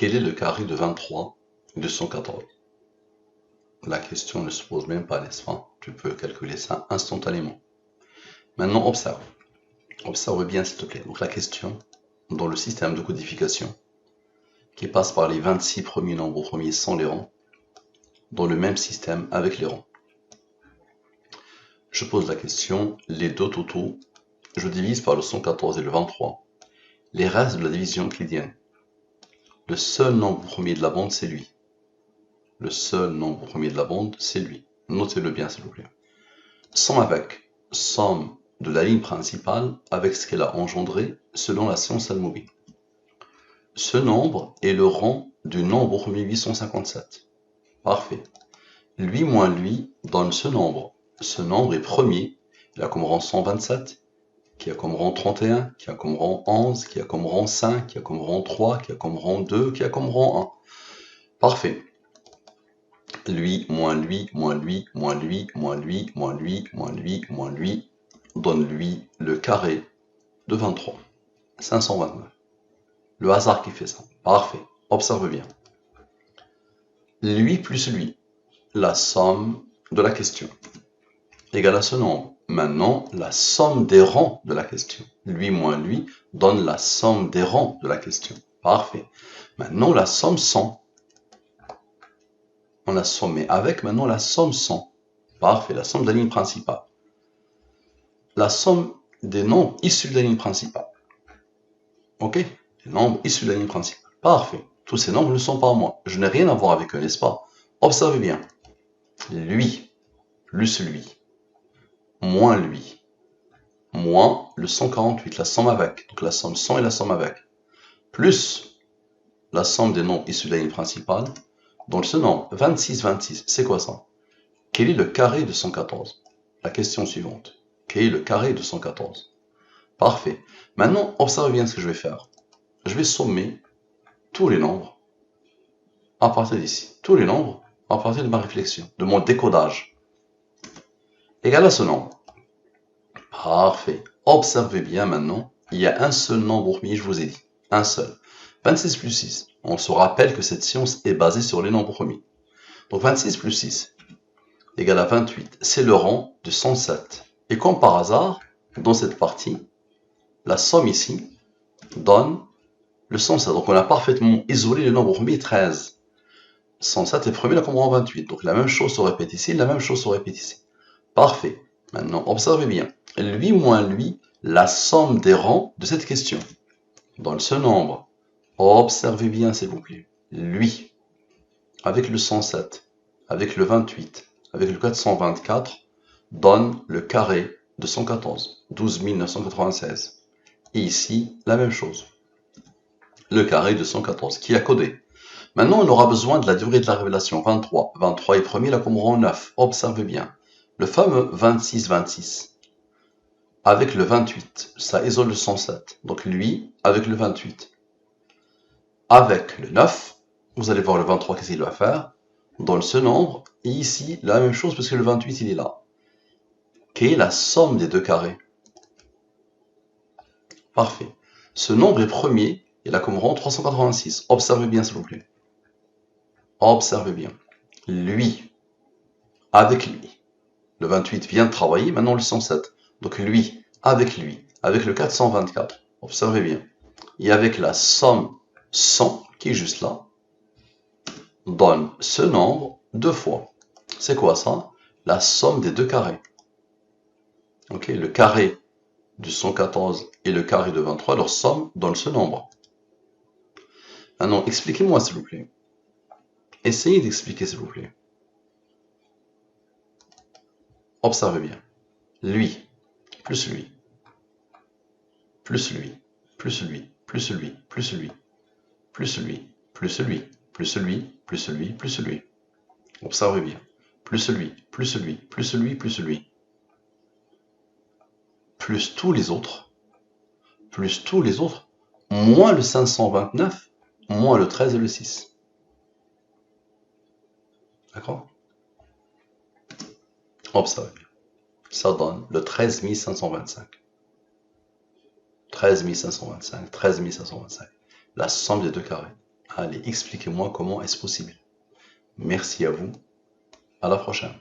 Quel est le carré de 23 et de 114? La question ne se pose même pas, n'est-ce pas? Tu peux calculer ça instantanément. Maintenant, observe. Observe bien, s'il te plaît. Donc la question, dans le système de codification, qui passe par les 26 premiers nombres premiers sans les rangs, dans le même système avec les rangs. Je pose la question, les deux totaux, je divise par le 114 et le 23. Les restes de la division euclidienne. Le seul nombre premier de la bande, c'est lui. Le seul nombre premier de la bande, c'est lui. Notez-le bien, s'il vous plaît. Somme avec. Somme de la ligne principale avec ce qu'elle a engendré selon la science Al-Mobile. Ce nombre est le rang du nombre premier 857. Parfait. Lui moins lui donne ce nombre. Ce nombre est premier. Il a comme rang 127, qui a comme rang 31, qui a comme rang 11, qui a comme rang 5, qui a comme rang 3, qui a comme rang 2, qui a comme rang 1. Parfait. Lui, moins lui, moins lui, moins lui, moins lui, moins lui, moins lui, moins lui, donne lui le carré de 23. 529. Le hasard qui fait ça. Parfait. Observe bien. Lui plus lui, la somme de la question, égale à ce nombre. Maintenant, la somme des rangs de la question. Lui moins lui donne la somme des rangs de la question. Parfait. Maintenant, la somme 100. On a sommé avec, maintenant la somme 100. Parfait, la somme de la ligne principale. La somme des nombres issus de la ligne principale. Ok? Les nombres issus de la ligne principale. Parfait. Tous ces nombres ne sont pas moi. Je n'ai rien à voir avec eux, n'est-ce pas? Observez bien. Lui, plus lui, moins lui, moins le 148, la somme avec. Donc la somme 100 et la somme avec. Plus la somme des nombres issus de la ligne principale. Donc ce nombre, 26, 26, c'est quoi ça? Quel est le carré de 114? La question suivante. Quel est le carré de 114? Parfait. Maintenant, observez bien ce que je vais faire. Je vais sommer tous les nombres à partir d'ici. Tous les nombres à partir de ma réflexion, de mon décodage. Égal à ce nombre. Parfait. Observez bien maintenant. Il y a un seul nombre premier, je vous ai dit. Un seul. 26 plus 6. On se rappelle que cette science est basée sur les nombres premiers. Donc 26 plus 6 égale à 28. C'est le rang de 107. Et comme par hasard, dans cette partie, la somme ici donne le 107. Donc on a parfaitement isolé le nombre premier 13. 107 est premier, là comme rang 28. Donc la même chose se répète ici, la même chose se répète ici. Parfait. Maintenant, observez bien. Lui moins lui, la somme des rangs de cette question. Dans ce nombre, observez bien s'il vous plaît. Lui, avec le 107, avec le 28, avec le 424, donne le carré de 114, 12 996. Et ici, la même chose. Le carré de 114, qui a codé. Maintenant, on aura besoin de la durée de la révélation, 23. 23 est premier, là comme rang 9. Observez bien. Le fameux 26, 26. Avec le 28, ça isole le 107. Donc lui, avec le 28. Avec le 9, vous allez voir le 23, qu'est-ce qu'il va faire? Dans ce nombre, et ici, la même chose, parce que le 28, il est là. Quelle est la somme des deux carrés? Parfait. Ce nombre est premier, il a comme rang 386. Observez bien, s'il vous plaît. Observez bien. Lui, avec lui. Le 28 vient de travailler, maintenant le 107. Donc lui, avec le 424. Observez bien. Et avec la somme 100, qui est juste là, donne ce nombre deux fois. C'est quoi ça? La somme des deux carrés. Ok, le carré du 114 et le carré de 23, leur somme donne ce nombre. Maintenant, expliquez-moi s'il vous plaît. Essayez d'expliquer s'il vous plaît. Observez bien. Lui, plus lui, plus lui, plus lui, plus lui, plus lui, plus lui, plus lui, plus lui, plus lui, plus lui. Observez bien. Plus lui, plus lui, plus lui, plus lui. Plus tous les autres, moins le 529, moins le 13 et le 6. D'accord? Observez bien. Ça donne le 13 525. 13 525, 13 525. La somme des deux carrés. Allez, expliquez-moi comment est-ce possible. Merci à vous. À la prochaine.